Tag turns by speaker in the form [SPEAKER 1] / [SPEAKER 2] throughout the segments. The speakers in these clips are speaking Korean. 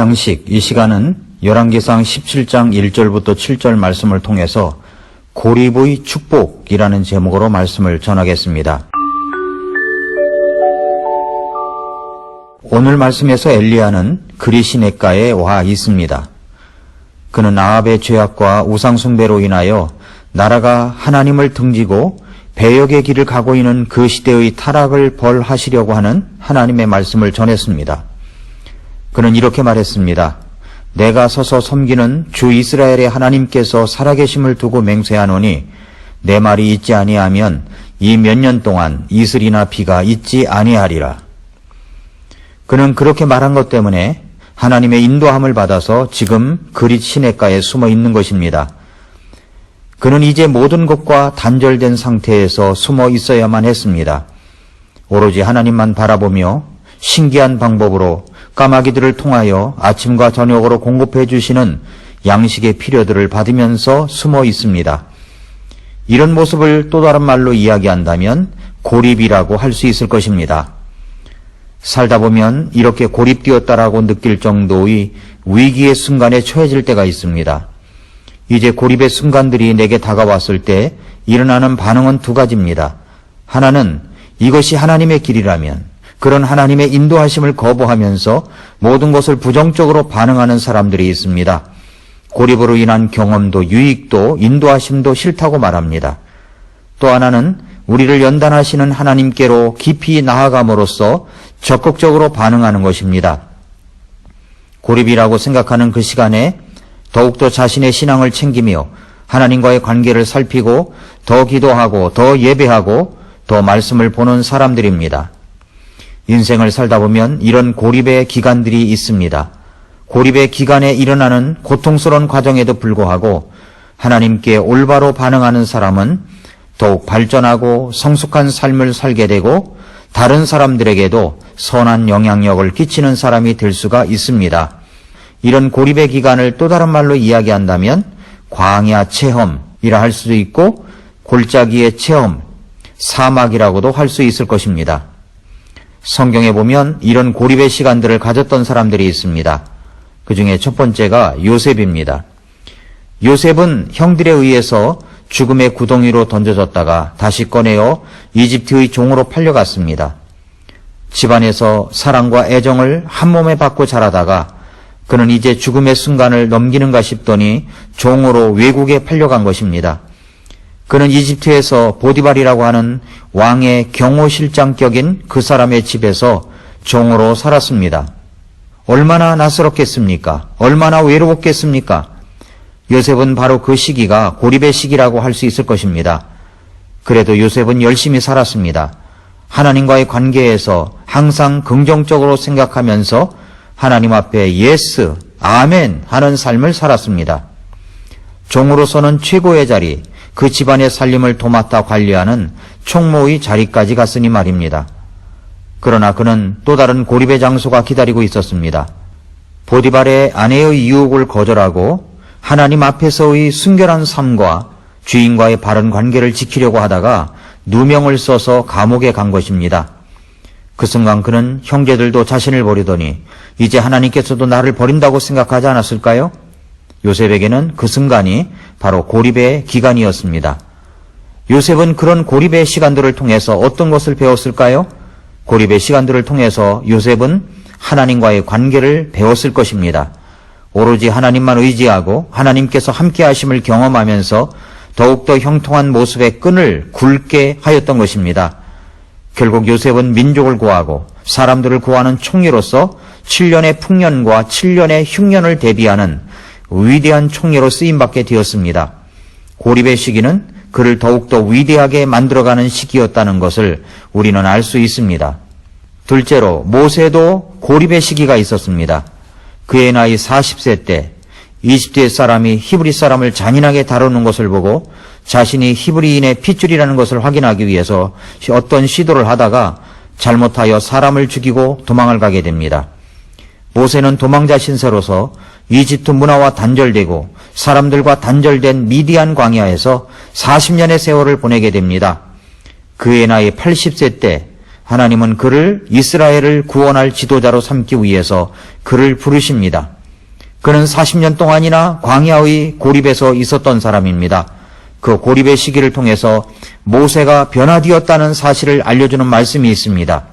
[SPEAKER 1] 양식, 이 시간은 열왕기상 17장 1절부터 7절 말씀을 통해서 고립의 축복이라는 제목으로 말씀을 전하겠습니다. 오늘 말씀에서 엘리야는 그리 시냇가에 와 있습니다. 그는 아합의 죄악과 우상숭배로 인하여 나라가 하나님을 등지고 배역의 길을 가고 있는 그 시대의 타락을 벌하시려고 하는 하나님의 말씀을 전했습니다. 그는 이렇게 말했습니다. 내가 서서 섬기는 주 이스라엘의 하나님께서 살아계심을 두고 맹세하노니 내 말이 있지 아니하면 이 몇 년 동안 이슬이나 비가 있지 아니하리라. 그는 그렇게 말한 것 때문에 하나님의 인도함을 받아서 지금 그릿 시냇가에 숨어 있는 것입니다. 그는 이제 모든 것과 단절된 상태에서 숨어 있어야만 했습니다. 오로지 하나님만 바라보며 신기한 방법으로 까마귀들을 통하여 아침과 저녁으로 공급해 주시는 양식의 필요들을 받으면서 숨어 있습니다. 이런 모습을 또 다른 말로 이야기한다면 고립이라고 할 수 있을 것입니다. 살다 보면 이렇게 고립되었다라고 느낄 정도의 위기의 순간에 처해질 때가 있습니다. 이제 고립의 순간들이 내게 다가왔을 때 일어나는 반응은 두 가지입니다. 하나는 이것이 하나님의 길이라면 그런 하나님의 인도하심을 거부하면서 모든 것을 부정적으로 반응하는 사람들이 있습니다. 고립으로 인한 경험도 유익도 인도하심도 싫다고 말합니다. 또 하나는 우리를 연단하시는 하나님께로 깊이 나아감으로써 적극적으로 반응하는 것입니다. 고립이라고 생각하는 그 시간에 더욱더 자신의 신앙을 챙기며 하나님과의 관계를 살피고 더 기도하고 더 예배하고 더 말씀을 보는 사람들입니다. 인생을 살다 보면 이런 고립의 기간들이 있습니다. 고립의 기간에 일어나는 고통스러운 과정에도 불구하고 하나님께 올바로 반응하는 사람은 더욱 발전하고 성숙한 삶을 살게 되고 다른 사람들에게도 선한 영향력을 끼치는 사람이 될 수가 있습니다. 이런 고립의 기간을 또 다른 말로 이야기한다면 광야 체험이라 할 수도 있고 골짜기의 체험, 사막이라고도 할 수 있을 것입니다. 성경에 보면 이런 고립의 시간들을 가졌던 사람들이 있습니다. 그 중에 첫 번째가 요셉입니다. 요셉은 형들에 의해서 죽음의 구덩이로 던져졌다가 다시 꺼내어 이집트의 종으로 팔려갔습니다. 집안에서 사랑과 애정을 한몸에 받고 자라다가 그는 이제 죽음의 순간을 넘기는가 싶더니 종으로 외국에 팔려간 것입니다. 그는 이집트에서 보디발이라고 하는 왕의 경호실장격인 그 사람의 집에서 종으로 살았습니다. 얼마나 낯설었겠습니까? 얼마나 외로웠겠습니까? 요셉은 바로 그 시기가 고립의 시기라고 할 수 있을 것입니다. 그래도 요셉은 열심히 살았습니다. 하나님과의 관계에서 항상 긍정적으로 생각하면서 하나님 앞에 예스, 아멘 하는 삶을 살았습니다. 종으로서는 최고의 자리, 그 집안의 살림을 도맡아 관리하는 총무의 자리까지 갔으니 말입니다. 그러나 그는 또 다른 고립의 장소가 기다리고 있었습니다. 보디발의 아내의 유혹을 거절하고 하나님 앞에서의 순결한 삶과 주인과의 바른 관계를 지키려고 하다가 누명을 써서 감옥에 간 것입니다. 그 순간 그는 형제들도 자신을 버리더니 이제 하나님께서도 나를 버린다고 생각하지 않았을까요? 요셉에게는 그 순간이 바로 고립의 기간이었습니다. 요셉은 그런 고립의 시간들을 통해서 어떤 것을 배웠을까요? 고립의 시간들을 통해서 요셉은 하나님과의 관계를 배웠을 것입니다. 오로지 하나님만 의지하고 하나님께서 함께 하심을 경험하면서 더욱더 형통한 모습의 끈을 굵게 하였던 것입니다. 결국 요셉은 민족을 구하고 사람들을 구하는 총리로서 7년의 풍년과 7년의 흉년을 대비하는 위대한 총리로 쓰임받게 되었습니다. 고립의 시기는 그를 더욱더 위대하게 만들어가는 시기였다는 것을 우리는 알 수 있습니다. 둘째로 모세도 고립의 시기가 있었습니다. 그의 나이 40세 때 이집트의 사람이 히브리 사람을 잔인하게 다루는 것을 보고 자신이 히브리인의 핏줄이라는 것을 확인하기 위해서 어떤 시도를 하다가 잘못하여 사람을 죽이고 도망을 가게 됩니다. 모세는 도망자 신세로서 이집트 문화와 단절되고 사람들과 단절된 미디안 광야에서 40년의 세월을 보내게 됩니다. 그의 나이 80세 때 하나님은 그를 이스라엘을 구원할 지도자로 삼기 위해서 그를 부르십니다. 그는 40년 동안이나 광야의 고립에서 있었던 사람입니다. 그 고립의 시기를 통해서 모세가 변화되었다는 사실을 알려주는 말씀이 있습니다.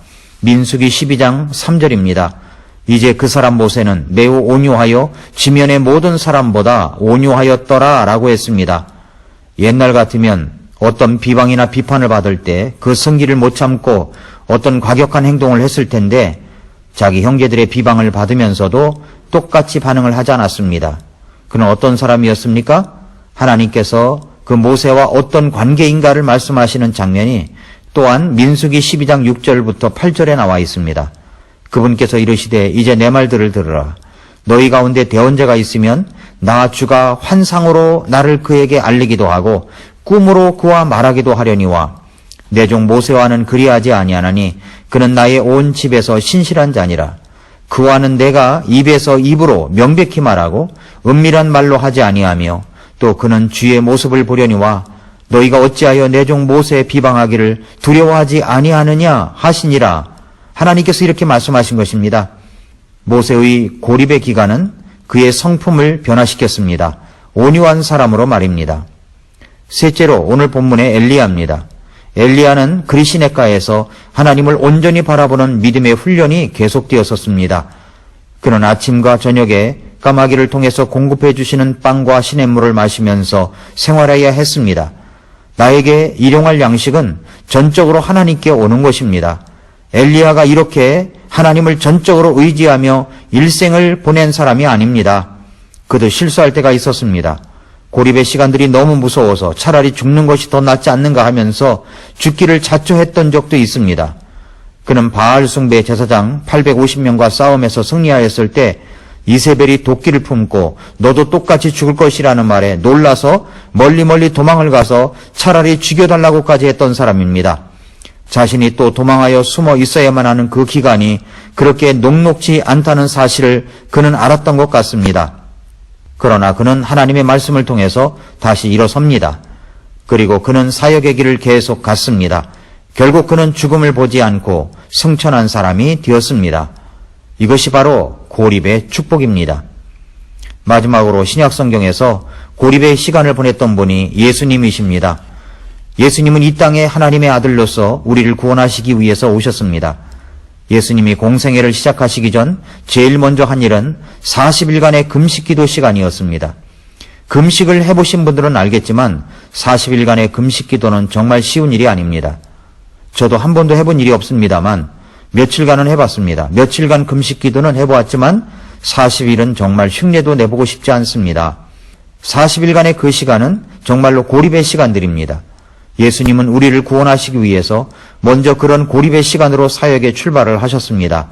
[SPEAKER 1] 민수기 12장 3절입니다. 이제 그 사람 모세는 매우 온유하여 지면의 모든 사람보다 온유하였더라 라고 했습니다. 옛날 같으면 어떤 비방이나 비판을 받을 때 그 승기를 못 참고 어떤 과격한 행동을 했을 텐데 자기 형제들의 비방을 받으면서도 똑같이 반응을 하지 않았습니다. 그는 어떤 사람이었습니까? 하나님께서 그 모세와 어떤 관계인가를 말씀하시는 장면이 또한 민수기 12장 6절부터 8절에 나와 있습니다. 그분께서 이르시되 이제 내 말들을 들으라. 너희 가운데 대언자가 있으면 나 주가 환상으로 나를 그에게 알리기도 하고 꿈으로 그와 말하기도 하려니와 내 종 모세와는 그리하지 아니하나니 그는 나의 온 집에서 신실한 자니라. 그와는 내가 입에서 입으로 명백히 말하고 은밀한 말로 하지 아니하며 또 그는 주의 모습을 보려니와 너희가 어찌하여 내 종 모세에 비방하기를 두려워하지 아니하느냐 하시니라. 하나님께서 이렇게 말씀하신 것입니다. 모세의 고립의 기간은 그의 성품을 변화시켰습니다. 온유한 사람으로 말입니다. 셋째로 오늘 본문의 엘리야입니다. 엘리야는 그리시네가에서 하나님을 온전히 바라보는 믿음의 훈련이 계속되었었습니다. 그는 아침과 저녁에 까마귀를 통해서 공급해 주시는 빵과 시냇물을 마시면서 생활해야 했습니다. 나에게 일용할 양식은 전적으로 하나님께 오는 것입니다. 엘리야가 이렇게 하나님을 전적으로 의지하며 일생을 보낸 사람이 아닙니다. 그도 실수할 때가 있었습니다. 고립의 시간들이 너무 무서워서 차라리 죽는 것이 더 낫지 않는가 하면서 죽기를 자초했던 적도 있습니다. 그는 바알 숭배 제사장 850명과 싸움에서 승리하였을 때 이세벨이 도끼를 품고 너도 똑같이 죽을 것이라는 말에 놀라서 멀리 도망을 가서 차라리 죽여달라고까지 했던 사람입니다. 자신이 또 도망하여 숨어 있어야만 하는 그 기간이 그렇게 녹록지 않다는 사실을 그는 알았던 것 같습니다. 그러나 그는 하나님의 말씀을 통해서 다시 일어섭니다. 그리고 그는 사역의 길을 계속 갔습니다. 결국 그는 죽음을 보지 않고 승천한 사람이 되었습니다. 이것이 바로 고립의 축복입니다. 마지막으로 신약성경에서 고립의 시간을 보냈던 분이 예수님이십니다. 예수님은 이 땅에 하나님의 아들로서 우리를 구원하시기 위해서 오셨습니다. 예수님이 공생애를 시작하시기 전 제일 먼저 한 일은 40일간의 금식기도 시간이었습니다. 금식을 해보신 분들은 알겠지만 40일간의 금식기도는 정말 쉬운 일이 아닙니다. 저도 한 번도 해본 일이 없습니다만 며칠간은 해봤습니다. 며칠간 금식기도는 해보았지만 40일은 정말 흉내도 내보고 싶지 않습니다. 40일간의 그 시간은 정말로 고립의 시간들입니다. 예수님은 우리를 구원하시기 위해서 먼저 그런 고립의 시간으로 사역에 출발을 하셨습니다.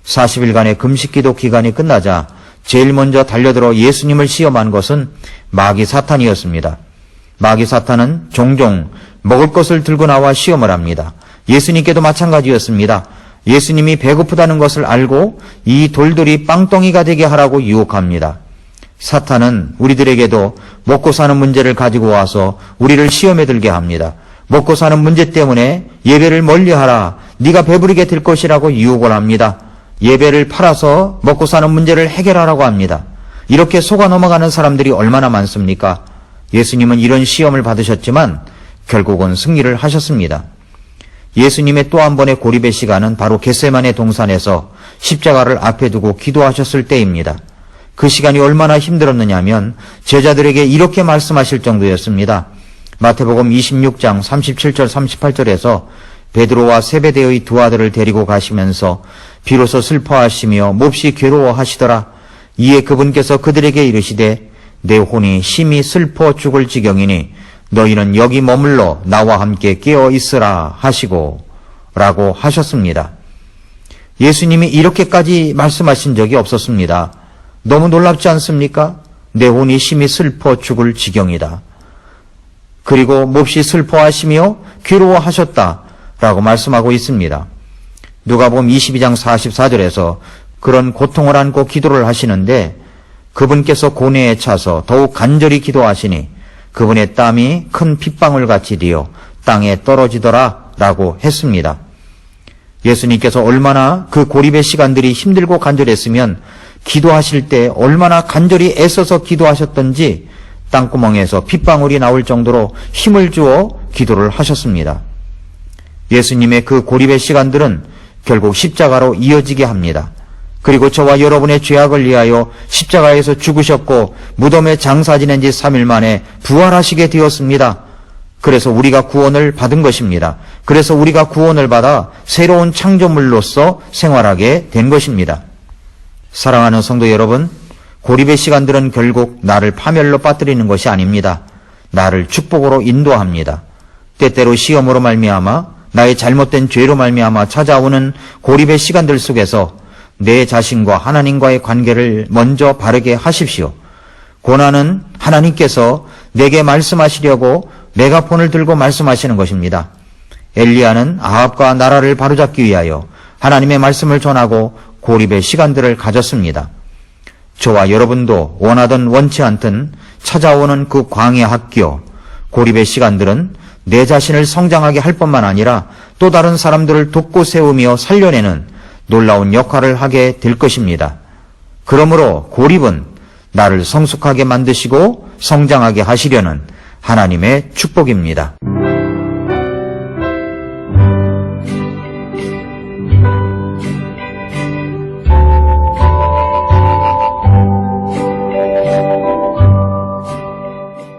[SPEAKER 1] 40일간의 금식기도 기간이 끝나자 제일 먼저 달려들어 예수님을 시험한 것은 마귀 사탄이었습니다. 마귀 사탄은 종종 먹을 것을 들고 나와 시험을 합니다. 예수님께도 마찬가지였습니다. 예수님이 배고프다는 것을 알고 이 돌들이 빵덩이가 되게 하라고 유혹합니다. 사탄은 우리들에게도 먹고 사는 문제를 가지고 와서 우리를 시험에 들게 합니다. 먹고 사는 문제 때문에 예배를 멀리하라. 네가 배부르게 될 것이라고 유혹을 합니다. 예배를 팔아서 먹고 사는 문제를 해결하라고 합니다. 이렇게 속아 넘어가는 사람들이 얼마나 많습니까? 예수님은 이런 시험을 받으셨지만 결국은 승리를 하셨습니다. 예수님의 또 한 번의 고립의 시간은 바로 겟세마네 동산에서 십자가를 앞에 두고 기도하셨을 때입니다. 그 시간이 얼마나 힘들었느냐 하면 제자들에게 이렇게 말씀하실 정도였습니다. 마태복음 26장 37절 38절에서 베드로와 세베대의 두 아들을 데리고 가시면서 비로소 슬퍼하시며 몹시 괴로워하시더라. 이에 그분께서 그들에게 이르시되 내 혼이 심히 슬퍼 죽을 지경이니 너희는 여기 머물러 나와 함께 깨어 있으라 하시고 라고 하셨습니다. 예수님이 이렇게까지 말씀하신 적이 없었습니다. 너무 놀랍지 않습니까? 내 혼이 심히 슬퍼 죽을 지경이다. 그리고 몹시 슬퍼하시며 괴로워하셨다라고 말씀하고 있습니다. 누가복음 22장 44절에서 그런 고통을 안고 기도를 하시는데 그분께서 고뇌에 차서 더욱 간절히 기도하시니 그분의 땀이 큰 핏방울 같이 되어 땅에 떨어지더라 라고 했습니다. 예수님께서 얼마나 그 고립의 시간들이 힘들고 간절했으면 기도하실 때 얼마나 간절히 애써서 기도하셨던지 땅구멍에서 핏방울이 나올 정도로 힘을 주어 기도를 하셨습니다. 예수님의 그 고립의 시간들은 결국 십자가로 이어지게 합니다. 그리고 저와 여러분의 죄악을 위하여 십자가에서 죽으셨고 무덤에 장사 지낸 지 3일 만에 부활하시게 되었습니다. 그래서 우리가 구원을 받은 것입니다. 그래서 우리가 구원을 받아 새로운 창조물로서 생활하게 된 것입니다. 사랑하는 성도 여러분, 고립의 시간들은 결국 나를 파멸로 빠뜨리는 것이 아닙니다. 나를 축복으로 인도합니다. 때때로 시험으로 말미암아 나의 잘못된 죄로 말미암아 찾아오는 고립의 시간들 속에서 내 자신과 하나님과의 관계를 먼저 바르게 하십시오. 고난은 하나님께서 내게 말씀하시려고 메가폰을 들고 말씀하시는 것입니다. 엘리야는 아합과 나라를 바로잡기 위하여 하나님의 말씀을 전하고 고립의 시간들을 가졌습니다. 저와 여러분도 원하든 원치 않든 찾아오는 그 광야 학교, 고립의 시간들은 내 자신을 성장하게 할 뿐만 아니라 또 다른 사람들을 돕고 세우며 살려내는 놀라운 역할을 하게 될 것입니다. 그러므로 고립은 나를 성숙하게 만드시고 성장하게 하시려는 하나님의 축복입니다.